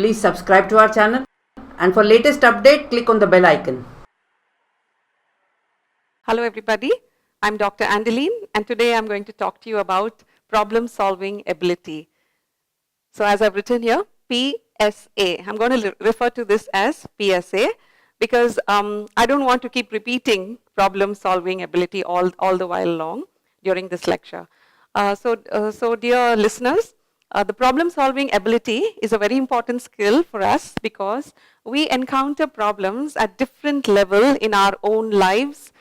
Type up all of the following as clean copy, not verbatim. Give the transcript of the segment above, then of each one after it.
Please subscribe to our channel, and for latest update, click on the bell icon. Hello everybody, I'm Dr. Andeline, and today I'm going to talk to you about problem-solving ability. So as I've written here, PSA. I'm going to refer to this as PSA because I don't want to keep repeating problem-solving ability all the while long during this lecture. So dear listeners, the problem-solving ability is a very important skill for us because we encounter problems at different level in our own lives.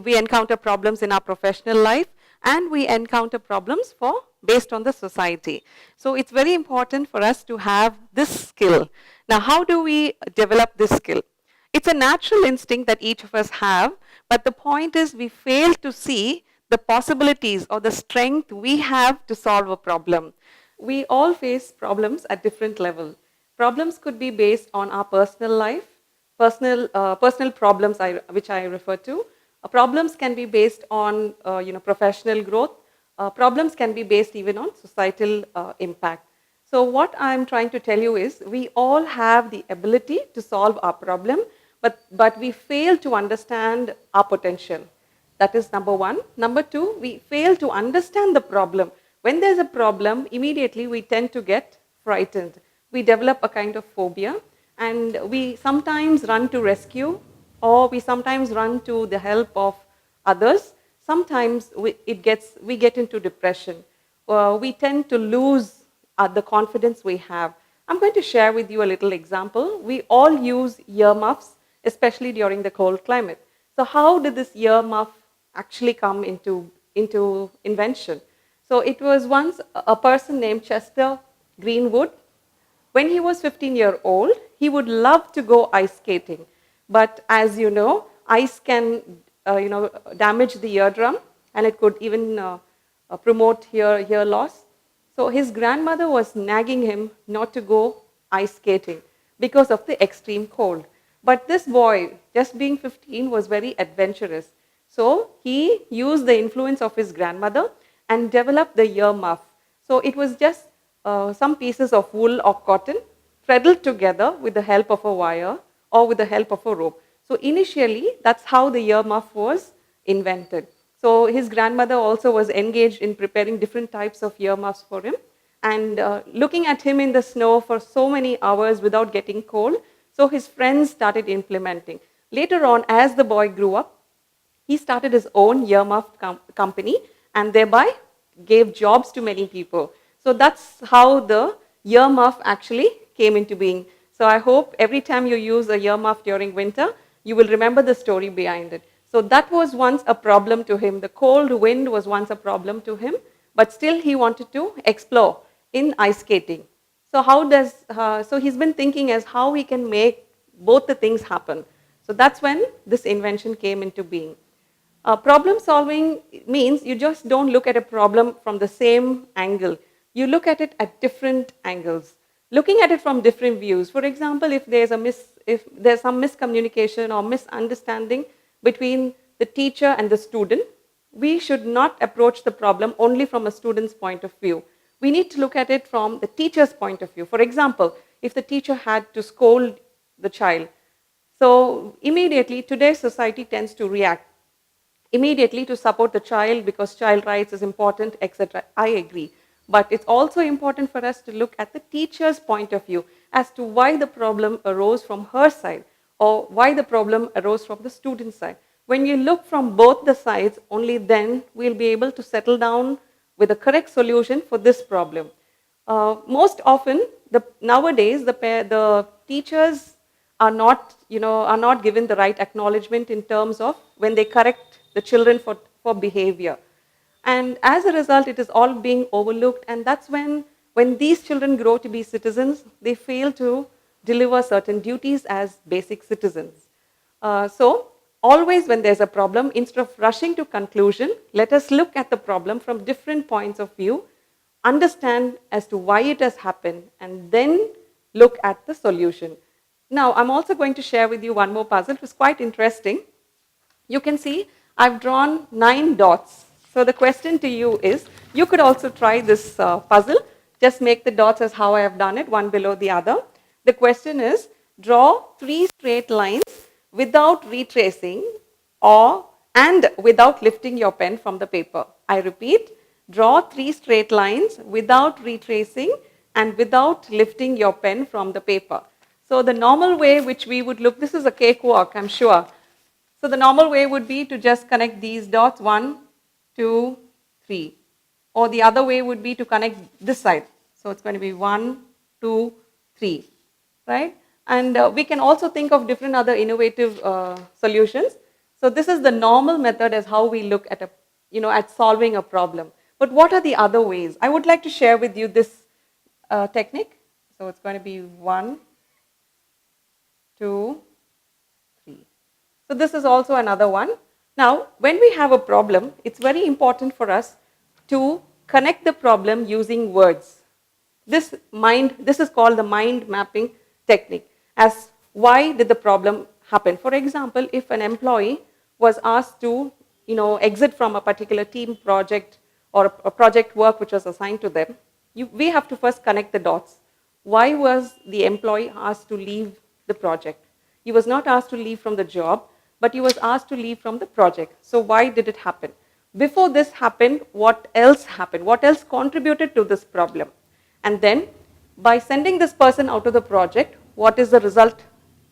We encounter problems in our professional life, and we encounter problems based on the society. So it's very important for us to have this skill. Now, how do we develop this skill? It's a natural instinct that each of us have, but the point is we fail to see the possibilities or the strength we have to solve a problem. We all face problems at different levels. Problems could be based on our personal life, personal problems which I refer to. Problems can be based on professional growth. Problems can be based even on societal impact. So what I'm trying to tell you is we all have the ability to solve our problem, but we fail to understand our potential. That is number one. Number two, we fail to understand the problem. When there's a problem, immediately we tend to get frightened. We develop a kind of phobia, and we sometimes run to rescue, or we sometimes run to the help of others. Sometimes we get into depression. We tend to lose the confidence we have. I'm going to share with you a little example. We all use earmuffs, especially during the cold climate. So how did this earmuff actually come into invention? So it was once a person named Chester Greenwood. When he was 15 years old, he would love to go ice skating. But as you know, ice can damage the eardrum, and it could even promote hear loss. So his grandmother was nagging him not to go ice skating because of the extreme cold. But this boy, just being 15, was very adventurous. So he used the influence of his grandmother and developed the earmuff. So it was just some pieces of wool or cotton threaded together with the help of a wire or with the help of a rope. So initially, that's how the earmuff was invented. So his grandmother also was engaged in preparing different types of earmuffs for him, and looking at him in the snow for so many hours without getting cold, so his friends started implementing. Later on, as the boy grew up, he started his own earmuff company and thereby gave jobs to many people. So that's how the earmuff actually came into being. So I hope every time you use a earmuff during winter, you will remember the story behind it. So that was once a problem to him. The cold wind was once a problem to him, but still he wanted to explore in ice skating. So he's been thinking as how he can make both the things happen. So that's when this invention came into being. Problem solving means you just don't look at a problem from the same angle. You look at it at different angles, looking at it from different views. For example, if there's some miscommunication or misunderstanding between the teacher and the student, we should not approach the problem only from a student's point of view. We need to look at it from the teacher's point of view. For example, if the teacher had to scold the child, so immediately today's society tends to react immediately to support the child because child rights is important, etc. I agree. But it's also important for us to look at the teacher's point of view as to why the problem arose from her side or why the problem arose from the student's side. When you look from both the sides, only then we'll be able to settle down with a correct solution for this problem. Most often, nowadays, the teachers are not given the right acknowledgement in terms of when they correct the children for behavior. And as a result, it is all being overlooked, and that's when these children grow to be citizens, they fail to deliver certain duties as basic citizens. So always when there's a problem, instead of rushing to conclusion, let us look at the problem from different points of view, understand as to why it has happened, and then look at the solution. Now, I'm also going to share with you one more puzzle. It was quite interesting. You can see I've drawn 9 dots. So the question to you is, you could also try this puzzle. Just make the dots as how I have done it, one below the other. The question is, draw 3 straight lines without retracing and without lifting your pen from the paper. I repeat, draw 3 straight lines without retracing and without lifting your pen from the paper. So the normal way which we would look, this is a cakewalk, I'm sure. So the normal way would be to just connect these dots, 1, 2, 3. Or the other way would be to connect this side. So it's going to be 1, 2, 3, right? And we can also think of different other innovative solutions. So this is the normal method as how we look at at solving a problem. But what are the other ways? I would like to share with you this technique. So it's going to be 1, 2, 3. So this is also another one. Now, when we have a problem, it's very important for us to connect the problem using words. This is called the mind mapping technique. As why did the problem happen? For example, if an employee was asked to, exit from a particular team project or a project work which was assigned to them, we have to first connect the dots. Why was the employee asked to leave the project? He was not asked to leave from the job, but he was asked to leave from the project. So why did it happen? Before this happened, what else happened? What else contributed to this problem? And then, by sending this person out of the project, what is the result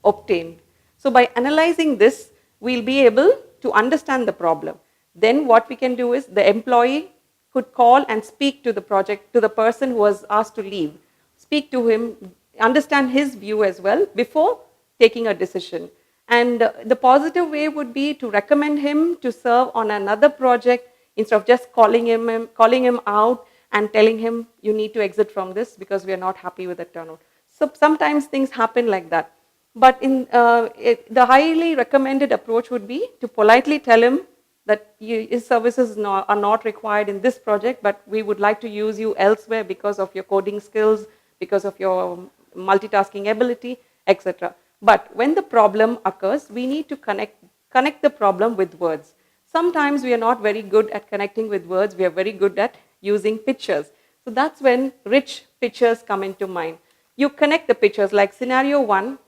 obtained? So by analyzing this, we'll be able to understand the problem. Then what we can do is the employee could call and speak to the person who was asked to leave. Speak to him, understand his view as well before taking a decision. And the positive way would be to recommend him to serve on another project instead of just calling him out and telling him you need to exit from this because we are not happy with the turnout. So sometimes things happen like that. But the highly recommended approach would be to politely tell him that his services are not required in this project, but we would like to use you elsewhere because of your coding skills, because of your multitasking ability, etc. But when the problem occurs, we need to connect the problem with words. Sometimes we are not very good at connecting with words. We are very good at using pictures. So that's when rich pictures come into mind. You connect the pictures, like scenario 1,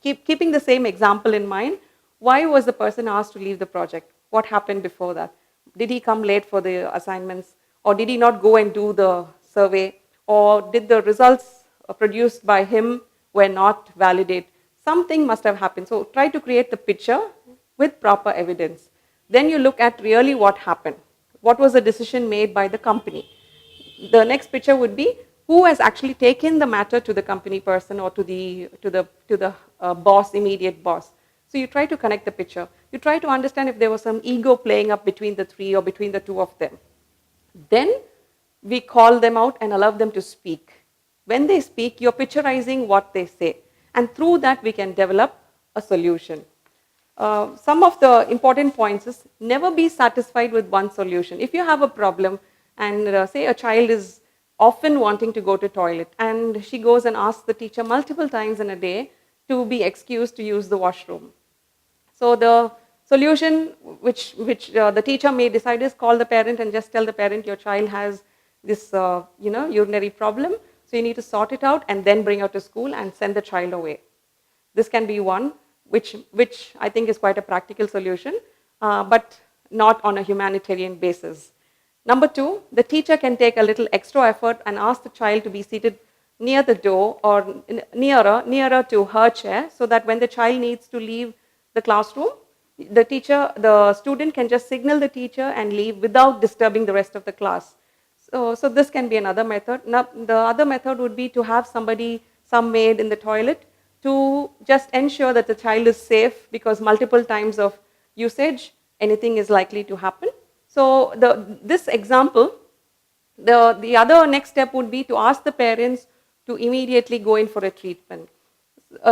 keeping the same example in mind. Why was the person asked to leave the project? What happened before that? Did he come late for the assignments? Or did he not go and do the survey? Or did the results produced by him were not validated? Something must have happened. So try to create the picture with proper evidence. Then you look at really what happened. What was the decision made by the company? The next picture would be who has actually taken the matter to the company person or to the boss, immediate boss. So you try to connect the picture. You try to understand if there was some ego playing up between the three or between the two of them. Then we call them out and allow them to speak. When they speak, you're picturizing what they say. And through that, we can develop a solution. Some of the important points is never be satisfied with one solution. If you have a problem and say a child is often wanting to go to toilet and she goes and asks the teacher multiple times in a day to be excused to use the washroom. So the solution which the teacher may decide is call the parent and just tell the parent your child has this urinary problem. So you need to sort it out and then bring her to school and send the child away. This can be one, which I think is quite a practical solution, but not on a humanitarian basis. Number 2, the teacher can take a little extra effort and ask the child to be seated near the door or nearer to her chair, so that when the child needs to leave the classroom, the student can just signal the teacher and leave without disturbing the rest of the class. So this can be another method. Now, the other method would be to have some maid in the toilet to just ensure that the child is safe, because multiple times of usage, anything is likely to happen. So this example, the other next step would be to ask the parents to immediately go in for a treatment.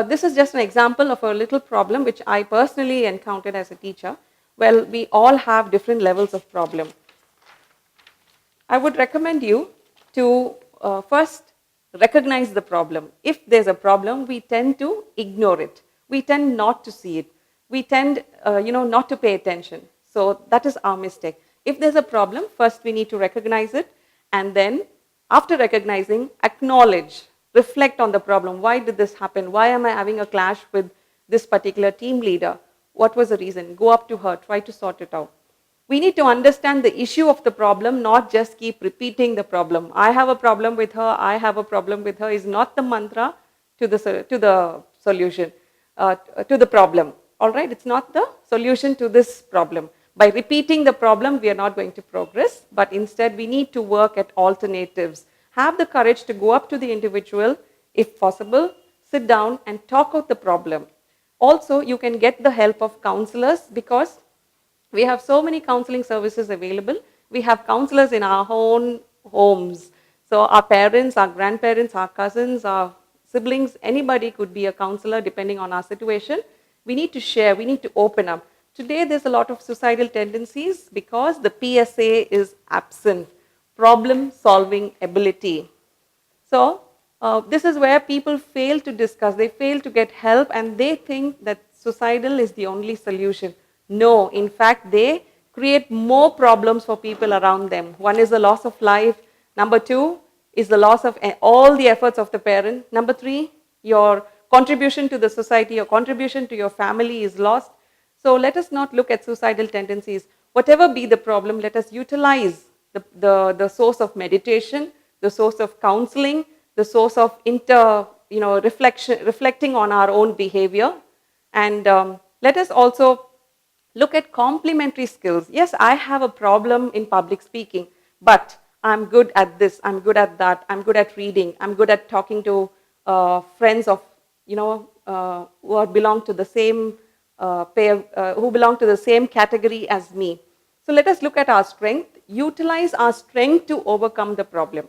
This is just an example of a little problem which I personally encountered as a teacher. Well, we all have different levels of problem. I would recommend you to first recognize the problem. If there's a problem, we tend to ignore it. We tend not to see it. We tend, not to pay attention. So that is our mistake. If there's a problem, first we need to recognize it, and then after recognizing, acknowledge reflect on the problem. Why did this happen? Why am I having a clash with this particular team leader? What was the reason? Go up to her, try to sort it out. We need to understand the issue of the problem, not just keep repeating the problem. I have a problem with her, I have a problem with her is not the mantra to the solution, to the problem. All right, it's not the solution to this problem. By repeating the problem, we are not going to progress, but instead we need to work at alternatives. Have the courage to go up to the individual, if possible, sit down and talk out the problem. Also, you can get the help of counselors because we have so many counseling services available. We have counselors in our own homes. So our parents, our grandparents, our cousins, our siblings, anybody could be a counselor depending on our situation. We need to share, we need to open up. Today there's a lot of suicidal tendencies because the PSA is absent, problem solving ability. So this is where people fail to discuss, they fail to get help and they think that suicidal is the only solution. No, in fact, they create more problems for people around them. One is the loss of life. Number two is the loss of all the efforts of the parent. Number three, your contribution to the society, your contribution to your family is lost. So let us not look at suicidal tendencies. Whatever be the problem, let us utilize the source of meditation, the source of counseling, the source of reflecting on our own behavior. And let us also look at complementary skills. Yes, I have a problem in public speaking, but I'm good at this, I'm good at that, I'm good at reading, I'm good at talking to friends of, who belong to the same who belong to the same category as me. So let us look at our strength, utilize our strength to overcome the problem.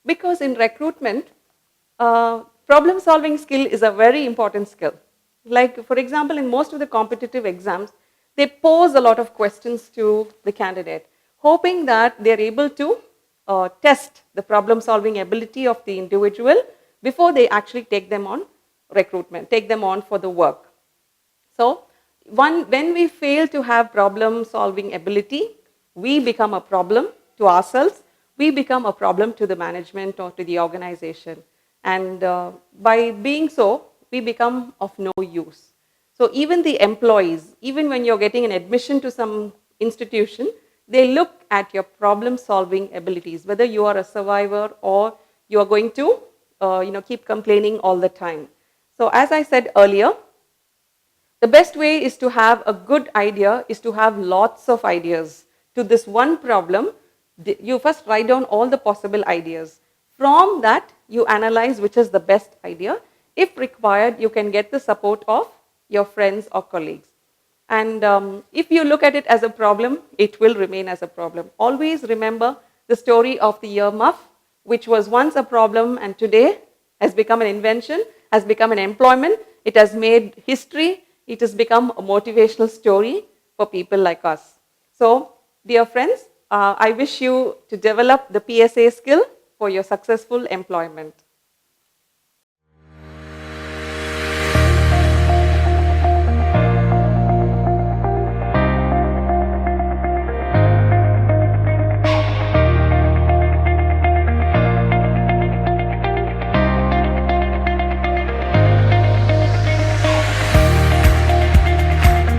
Because in recruitment, problem solving skill is a very important skill. Like for example, in most of the competitive exams, they pose a lot of questions to the candidate, hoping that they're able to test the problem solving ability of the individual before they actually take them on recruitment, take them on for the work. So when we fail to have problem solving ability, we become a problem to ourselves, we become a problem to the management or to the organization. And by being so, we become of no use. So even the employees, even when you're getting an admission to some institution, they look at your problem solving abilities, whether you are a survivor or you are going to keep complaining all the time. So as I said earlier, the best way is to have a good idea, is to have lots of ideas. To this one problem, you first write down all the possible ideas. From that, you analyze which is the best idea. If required, you can get the support of your friends or colleagues. And if you look at it as a problem, it will remain as a problem. Always remember the story of the earmuff, which was once a problem and today has become an invention, has become an employment, it has made history, it has become a motivational story for people like us. So, dear friends, I wish you to develop the PSA skill for your successful employment.